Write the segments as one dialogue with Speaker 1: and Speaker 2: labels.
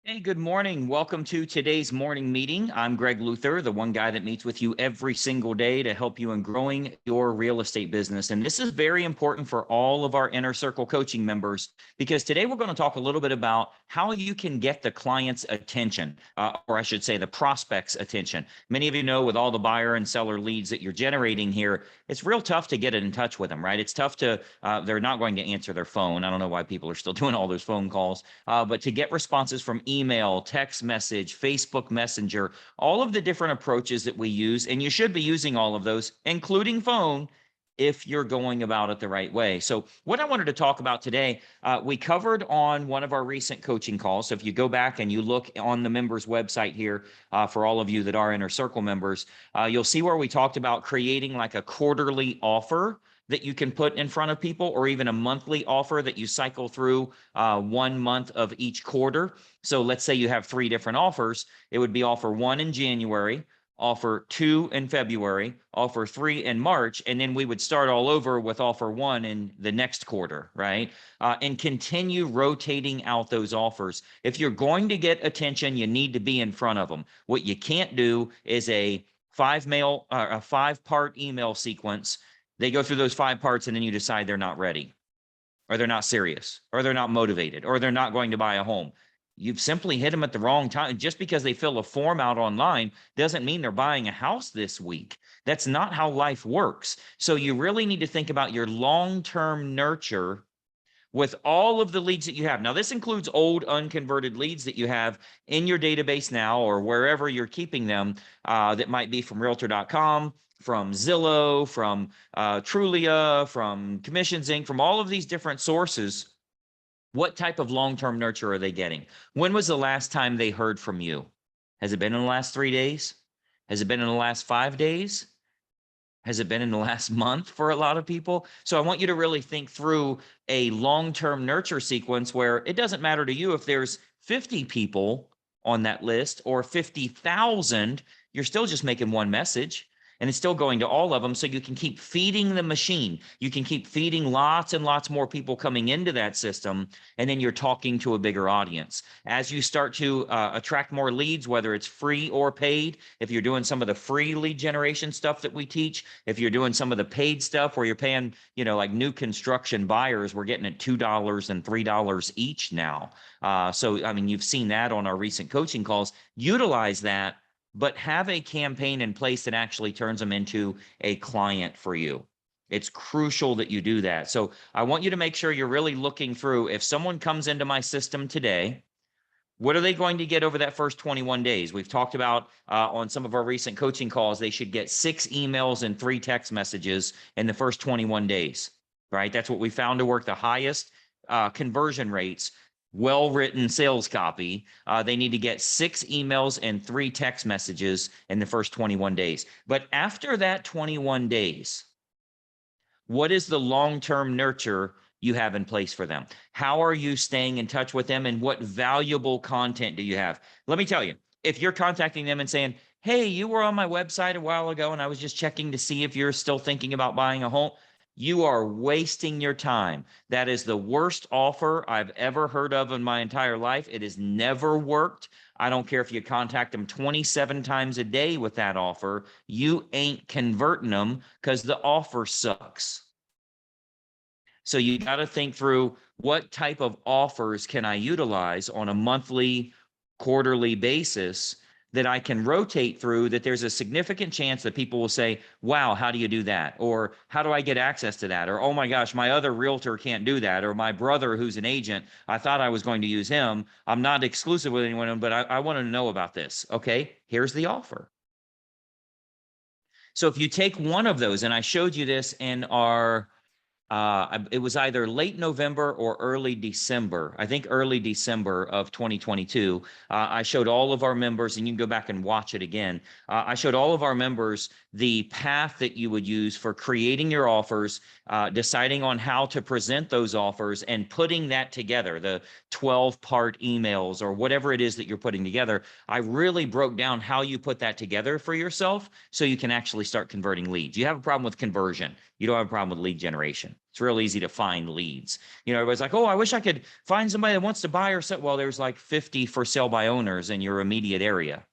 Speaker 1: Hey, good morning. Welcome to today's morning meeting. I'm Greg Luther, the one guy that meets with you every single day to help you in growing your real estate business. And this is very important for all of our Inner Circle coaching members because today we're going to talk a little bit about how you can get the client's attention, or I should say the prospect's attention. Many of you know with all the buyer and seller leads that you're generating here, it's real tough to get in touch with them, right? It's tough to, they're not going to answer their phone. I don't know why people are still doing all those phone calls, but to get responses from email, text message, Facebook Messenger, all of the different approaches that we use, and you should be using all of those, including phone, if you're going about it the right way. So what I wanted to talk about today, we covered on one of our recent coaching calls. So if you go back and you look on the members website here, for all of you that are Inner Circle members, you'll see where we talked about creating like a quarterly offer that you can put in front of people, or even a monthly offer that you cycle through 1 month of each quarter. So let's say you have 3 different offers. It would be offer 1 in January, offer 2 in February, offer 3 in March, and then we would start all over with offer 1 in the next quarter, right? And continue rotating out those offers. If you're going to get attention, you need to be in front of them. What you can't do is a 5-part email sequence. They go through those 5 parts and then you decide they're not ready, or they're not serious, or they're not motivated, or they're not going to buy a home. You've simply hit them at the wrong time. Just because they fill a form out online doesn't mean they're buying a house this week. That's not how life works. So you really need to think about your long-term nurture with all of the leads that you have. Now, this includes old unconverted leads that you have in your database now, or wherever you're keeping them, that might be from realtor.com, from Zillow, from Trulia, from Commissions Inc., from all of these different sources. What type of long-term nurture are they getting? When was the last time they heard from you? Has it been in the last 3 days? Has it been in the last 5 days? Has it been in the last month for a lot of people? So I want you to really think through a long-term nurture sequence where it doesn't matter to you if there's 50 people on that list or 50,000, you're still just making one message. And it's still going to all of them, so you can keep feeding the machine. You can keep feeding lots and lots more people coming into that system, and then you're talking to a bigger audience. As you start to attract more leads, whether it's free or paid, if you're doing some of the free lead generation stuff that we teach, if you're doing some of the paid stuff where you're paying, like new construction buyers, we're getting at $2 and $3 each now. So, I mean, you've seen that on our recent coaching calls. Utilize that, but have a campaign in place that actually turns them into a client for you. It's crucial that you do that. So I want you to make sure you're really looking through, if someone comes into my system today, what are they going to get over that first 21 days? We've talked about on some of our recent coaching calls, they should get 6 emails and 3 text messages in the first 21 days, right? That's what we found to work the highest conversion rates. Well-written sales copy, they need to get 6 emails and 3 text messages in the first 21 days. But after that 21 days, what is the long-term nurture you have in place for them? How are you staying in touch with them, and what valuable content do you have? Let me tell you, if you're contacting them and saying, hey, you were on my website a while ago and I was just checking to see if you're still thinking about buying a home, you are wasting your time. That is the worst offer I've ever heard of in my entire life. It has never worked. I don't care if you contact them 27 times a day with that offer. You ain't converting them because the offer sucks. So you got to think through, what type of offers can I utilize on a monthly, quarterly basis that I can rotate through, that there's a significant chance that people will say, wow, how do you do that? Or how do I get access to that? Or, oh my gosh, my other realtor can't do that. Or my brother who's an agent, I thought I was going to use him. I'm not exclusive with anyone, but I want to know about this. Okay, here's the offer. So if you take one of those, and I showed you this in our it was either late November or early December. I think early December of 2022. I showed all of our members, and you can go back and watch it again. I showed all of our members the path that you would use for creating your offers, deciding on how to present those offers, and putting that together, the 12-part emails or whatever it is that you're putting together. I really broke down how you put that together for yourself so you can actually start converting leads. You have a problem with conversion. You don't have a problem with lead generation. auction. It's real easy to find leads. You know, everybody's like, oh, I wish I could find somebody that wants to buy or sell. Well, there's like 50 for sale by owners in your immediate area.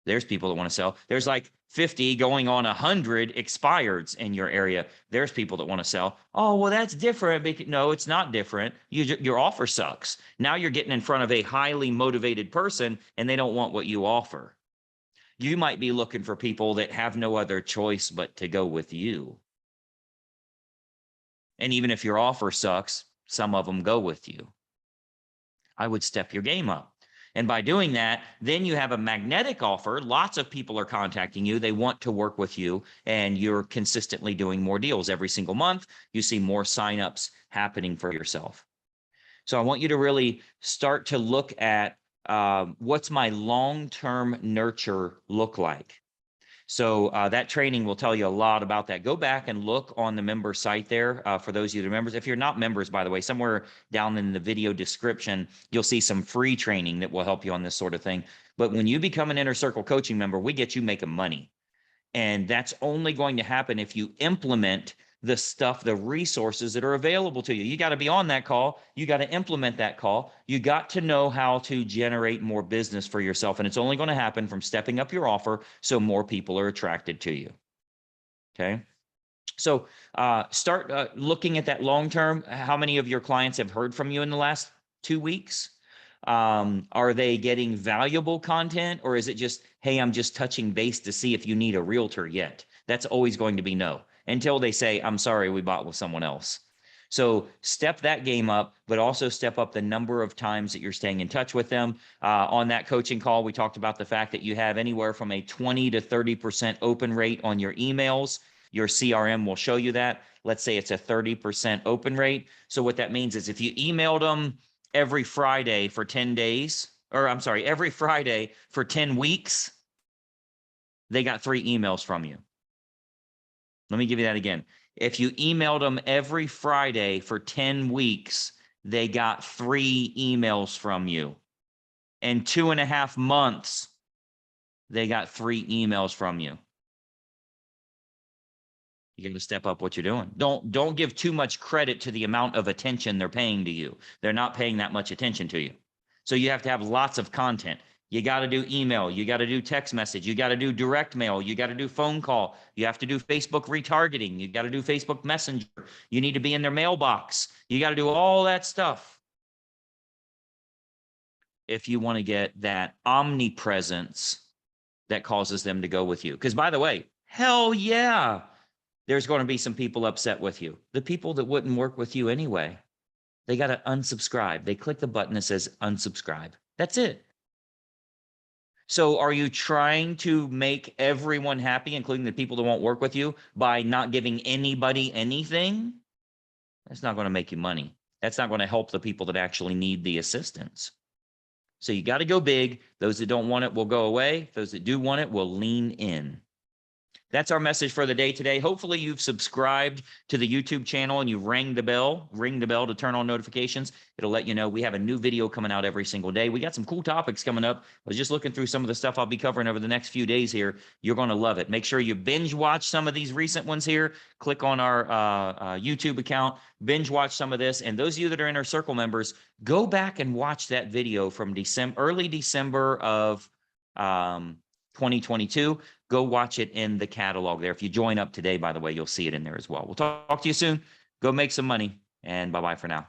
Speaker 1: There's people that want to sell. There's like 50 going on 100 expireds in your area. There's people that want to sell. Oh, well, that's different. No, it's not different. Your offer sucks. Now you're getting in front of a highly motivated person and they don't want what you offer. You might be looking for people that have no other choice but to go with you. And even if your offer sucks, some of them go with you. I would step your game up. And by doing that, then you have a magnetic offer. Lots of people are contacting you. They want to work with you, and you're consistently doing more deals every single month. You see more signups happening for yourself. So I want you to really start to look at what's my long-term nurture look like. So that training will tell you a lot about that. Go back and look on the member site there for those of you that are members. If you're not members, by the way, somewhere down in the video description, you'll see some free training that will help you on this sort of thing. But when you become an Inner Circle coaching member, we get you making money. And that's only going to happen if you implement the stuff, the resources that are available to you. You got to be on that call. You got to implement that call. You got to know how to generate more business for yourself. And it's only going to happen from stepping up your offer so more people are attracted to you. Okay. So start looking at that long term. How many of your clients have heard from you in the last 2 weeks? Are they getting valuable content, or is it just, hey, I'm just touching base to see if you need a realtor yet? That's always going to be no, until they say, I'm sorry, we bought with someone else. So step that game up, but also step up the number of times that you're staying in touch with them. On that coaching call, we talked about the fact that you have anywhere from a 20 to 30% open rate on your emails. Your CRM will show you that. Let's say it's a 30% open rate. So what that means is if you emailed them every Friday for 10 days, or I'm sorry, every Friday for 10 weeks, they got 3 emails from you. Let me give you that again. If you emailed them every Friday for 10 weeks, they got 3 emails from you. In 2.5 months, they got 3 emails from you. You got to step up what you're doing. Don't give too much credit to the amount of attention they're paying to you. They're not paying that much attention to you. So you have to have lots of content. You got to do email. You got to do text message. You got to do direct mail. You got to do phone call. You have to do Facebook retargeting. You got to do Facebook Messenger. You need to be in their mailbox. You got to do all that stuff if you want to get that omnipresence that causes them to go with you. Because by the way, hell yeah, there's going to be some people upset with you. The people that wouldn't work with you anyway, they got to unsubscribe. They click the button that says unsubscribe. That's it. So are you trying to make everyone happy, including the people that won't work with you, by not giving anybody anything? That's not going to make you money. That's not going to help the people that actually need the assistance. So you got to go big. Those that don't want it will go away. Those that do want it will lean in. That's our message for the day today. Hopefully you've subscribed to the YouTube channel and you've ring the bell to turn on notifications. It'll let you know we have a new video coming out every single day. We got some cool topics coming up. I was just looking through some of the stuff I'll be covering over the next few days here. You're going to love it. Make sure you binge watch some of these recent ones here. Click on our YouTube account, binge watch some of this. And those of you that are Inner Circle members, go back and watch that video from early December of 2022. Go watch it in the catalog there. If you join up today, by the way, you'll see it in there as well. We'll talk to you soon. Go make some money, and bye-bye for now.